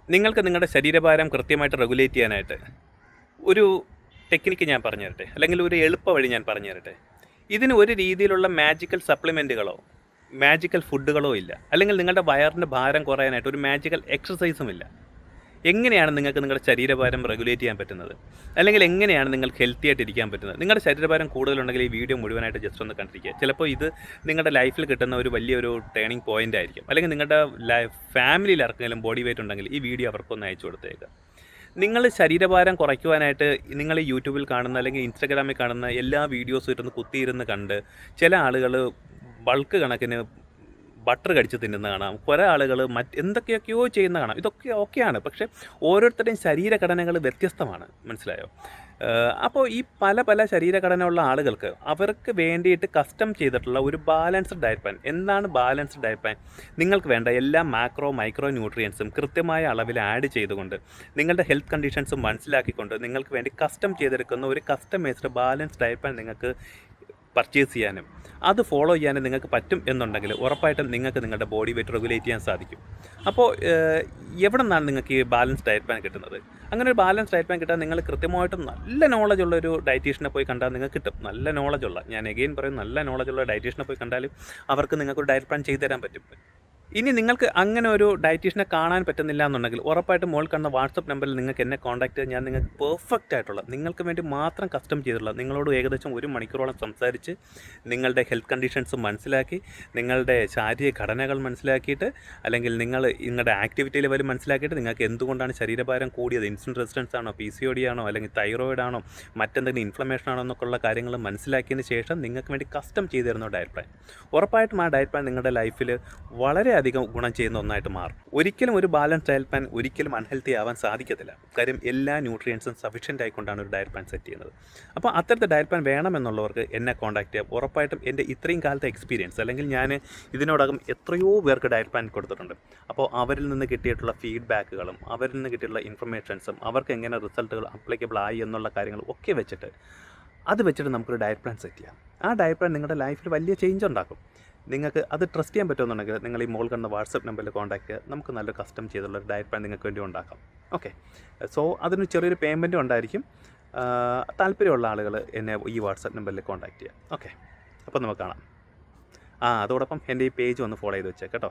നിങ്ങൾക്ക് നിങ്ങളുടെ ശരീരഭാരം കൃത്യമായിട്ട് റെഗുലേറ്റ് ചെയ്യാനായിട്ട് ഒരു ടെക്നിക്ക് ഞാൻ പറഞ്ഞു തരട്ടെ, അല്ലെങ്കിൽ ഒരു എളുപ്പ വഴി ഞാൻ പറഞ്ഞു തരട്ടെ. ഇതിന് ഒരു രീതിയിലുള്ള മാജിക്കൽ സപ്ലിമെൻറ്റുകളോ മാജിക്കൽ ഫുഡുകളോ ഇല്ല, അല്ലെങ്കിൽ നിങ്ങളുടെ വയറിൻ്റെ ഭാരം കുറയാനായിട്ട് ഒരു മാജിക്കൽ എക്സസൈസും ഇല്ല. എങ്ങനെയാണ് നിങ്ങൾക്ക് നിങ്ങളുടെ ശരീരഭാരം റെഗുലേറ്റ് ചെയ്യാൻ പറ്റുന്നത്, അല്ലെങ്കിൽ എങ്ങനെയാണ് നിങ്ങൾക്ക് ഹെൽത്തി ആയിട്ട് ഇരിക്കാൻ പറ്റുന്നത്? നിങ്ങളുടെ ശരീരഭാരം കൂടുതലുണ്ടെങ്കിൽ ഈ വീഡിയോ മുഴുവനായിട്ട് ജസ്റ്റ് ഒന്ന് കണ്ടിരിക്കുക. ചിലപ്പോൾ ഇത് നിങ്ങളുടെ ലൈഫിൽ കിട്ടുന്ന ഒരു വലിയൊരു ടേണിംഗ് പോയിൻ്റ് ആയിരിക്കും. അല്ലെങ്കിൽ നിങ്ങളുടെ ഫാമിലിയിൽ ആർക്കെങ്കിലും ബോഡി വെയിറ്റ് ഉണ്ടെങ്കിൽ ഈ വീഡിയോ അവർക്കൊന്ന് അയച്ചു കൊടുത്തേക്കുക. നിങ്ങൾ ശരീരഭാരം കുറയ്ക്കുവാനായിട്ട് നിങ്ങൾ യൂട്യൂബിൽ കാണുന്ന അല്ലെങ്കിൽ ഇൻസ്റ്റാഗ്രാമിൽ കാണുന്ന എല്ലാ വീഡിയോസും ഇരുന്ന് കുത്തിയിരുന്ന് കണ്ട് ചില ആളുകൾ ബൾക്ക് കണക്കിന് ബട്ടർ കടിച്ച് തിന്നുന്ന കാണാം, കുറേ ആളുകൾ എന്തൊക്കെയൊക്കെയോ ചെയ്യുന്ന കാണാം. ഇതൊക്കെ ഓക്കെയാണ്, പക്ഷേ ഓരോരുത്തരുടെയും ശരീരഘടനകൾ വ്യത്യസ്തമാണ്, മനസ്സിലായോ? അപ്പോൾ ഈ പല ശരീരഘടന ഉള്ള ആളുകൾക്ക് അവർക്ക് വേണ്ടിയിട്ട് കസ്റ്റം ചെയ്തിട്ടുള്ള ഒരു ബാലൻസ്ഡ് ഡയറ്റ് പ്ലാൻ. എന്താണ് ബാലൻസ്ഡ് ഡയറ്റ് പ്ലാൻ? നിങ്ങൾക്ക് വേണ്ട എല്ലാ മൈക്രോ ന്യൂട്രിയൻസും കൃത്യമായ അളവിൽ ആഡ് ചെയ്തുകൊണ്ട് നിങ്ങളുടെ ഹെൽത്ത് കണ്ടീഷൻസും മനസ്സിലാക്കിക്കൊണ്ട് നിങ്ങൾക്ക് വേണ്ടി കസ്റ്റം ചെയ്തെടുക്കുന്ന ഒരു കസ്റ്റമൈസ്ഡ് ബാലൻസ്ഡ് ഡയറ്റ് പ്ലാൻ നിങ്ങൾക്ക് പർച്ചേസ് ചെയ്യാനും അത് ഫോളോ ചെയ്യാനും നിങ്ങൾക്ക് പറ്റും എന്നുണ്ടെങ്കിൽ ഉറപ്പായിട്ടും നിങ്ങൾക്ക് നിങ്ങളുടെ ബോഡി വെയിറ്റ് റെഗുലേറ്റ് ചെയ്യാൻ സാധിക്കും. അപ്പോൾ എവിടെ നിന്നാണ് നിങ്ങൾക്ക് ഈ ബാലൻസ് ഡയറ്റ് പ്ലാൻ കിട്ടുന്നത്? അങ്ങനെ ഒരു ബാലൻസ് ഡയറ്റ് പ്ലാൻ കിട്ടാൻ നിങ്ങൾ കൃത്യമായിട്ടും നല്ല നോളജുള്ളൊരു ഡയറ്റീഷ്യനെ പോയി കണ്ടാൽ നിങ്ങൾക്ക് കിട്ടും. നല്ല നോളജുള്ള, ഞാൻ എഗെയിൻ പറയും, നല്ല നോളജുള്ള ഡയറ്റീഷ്യനെ പോയി കണ്ടാലും അവർക്ക് നിങ്ങൾക്കൊരു ഡയറ്റ് പ്ലാൻ ചെയ്തു തരാൻ പറ്റും. ഇനി നിങ്ങൾക്ക് അങ്ങനെ ഒരു ഡയറ്റീഷ്യനെ കാണാൻ പറ്റുന്നില്ല എന്നുണ്ടെങ്കിൽ ഉറപ്പായിട്ടും മോൾ കാണുന്ന വാട്സപ്പ് നമ്പറിൽ നിങ്ങൾക്ക് എന്നെ കോൺടാക്ട് ചെയ്യാൻ ഞാൻ നിങ്ങൾക്ക് പെർഫെക്റ്റ് ആയിട്ടുള്ള, നിങ്ങൾക്ക് വേണ്ടി മാത്രം കസ്റ്റം ചെയ്തിട്ടുള്ള, നിങ്ങളോട് ഏകദേശം 1 മണിക്കൂറോളം സംസാരിച്ച് നിങ്ങളുടെ ഹെൽത്ത് കണ്ടീഷൻസ് മനസ്സിലാക്കി, നിങ്ങളുടെ ശാരീരിക ഘടനകൾ മനസ്സിലാക്കിയിട്ട്, അല്ലെങ്കിൽ നിങ്ങളുടെ ആക്ടിവിറ്റി ലെവൽ മനസ്സിലാക്കിയിട്ട് നിങ്ങൾക്ക് എന്തുകൊണ്ടാണ് ശരീരഭാരം കൂടിയത്, ഇൻസുലിൻ റെസിസ്റ്റൻസ് ആണോ, PCOD ആണോ, അല്ലെങ്കിൽ തൈറോയിഡ് ആണോ, മറ്റെന്തെങ്കിലും ഇൻഫ്ലമേഷൻ ആണോ എന്നൊക്കെയുള്ള കാര്യങ്ങൾ മനസ്സിലാക്കിയതിന് ശേഷം നിങ്ങൾക്ക് വേണ്ടി കസ്റ്റം ചെയ്ത് തരുന്ന ഡയറ്റ് പ്ലാൻ. ഉറപ്പായിട്ടും ആ ഡയറ്റ് പ്ലാൻ നിങ്ങളുടെ ലൈഫിൽ വളരെയധികം ഗുണം ചെയ്യുന്ന ഒന്നായിട്ട് മാറും. ഒരിക്കലും ഒരു ബാലൻസ് ഡയറ്റ് പ്ലാൻ ഒരിക്കലും അൺഹെൽത്തി ആവാൻ സാധിക്കത്തില്ല. കാര്യം എല്ലാ ന്യൂട്രിയൻസും സഫീഷ്യൻ്റ് ആയിക്കൊണ്ടാണ് ഒരു ഡയറ്റ് പ്ലാൻ സെറ്റ് ചെയ്യുന്നത്. അപ്പോൾ അത്തരത്തെ ഡയറ്റ് പ്ലാൻ വേണമെന്നുള്ളവർക്ക് എന്നെ കോൺടാക്ട് ചെയ്യാം. ഉറപ്പായിട്ടും എൻ്റെ ഇത്രയും കാലത്തെ എക്സ്പീരിയൻസ്, അല്ലെങ്കിൽ ഞാൻ ഇതിനോടകം എത്രയോ പേർക്ക് ഡയറ്റ് പ്ലാൻ കൊടുത്തിട്ടുണ്ട്. അപ്പോൾ അവരിൽ നിന്ന് കിട്ടിയിട്ടുള്ള ഫീഡ്ബാക്കുകളും അവരിൽ നിന്ന് കിട്ടിയിട്ടുള്ള ഇൻഫർമേഷൻസും അവർക്ക് എങ്ങനെ റിസൾട്ടുകൾ അപ്ലിക്കബിൾ ആയി എന്നുള്ള കാര്യങ്ങളും ഒക്കെ വെച്ചിട്ട് നമുക്കൊരു ഡയറ്റ് പ്ലാൻ സെറ്റ് ചെയ്യാം. ആ ഡയറ്റ് പ്ലാൻ നിങ്ങളുടെ ലൈഫിൽ വലിയ ചേഞ്ച് ഉണ്ടാക്കും. നിങ്ങൾക്ക് അത് ട്രസ്റ്റ് ചെയ്യാൻ പറ്റുമെന്നുണ്ടെങ്കിൽ നിങ്ങൾ ഈ മോൾ കണ്ട വാട്സപ്പ് നമ്പറിൽ കോൺടാക്ട് ചെയ്യുക. നമുക്ക് നല്ല കസ്റ്റം ചെയ്തുള്ള ഒരു ഡയറ്റ് പ്ലാൻ നിങ്ങൾക്ക് വേണ്ടി ഉണ്ടാക്കാം. ഓക്കെ, സോ അതിന് ചെറിയൊരു പേയ്മെൻറ്റും ഉണ്ടായിരിക്കും. താല്പര്യമുള്ള ആളുകൾ എന്നെ ഈ വാട്സപ്പ് നമ്പറിൽ കോൺടാക്ട് ചെയ്യുക. ഓക്കെ, അപ്പോൾ നമുക്ക് കാണാം. അതോടൊപ്പം എൻ്റെ ഈ പേജ് ഒന്ന് ഫോളോ ചെയ്ത് വെച്ചേക്കാം കേട്ടോ.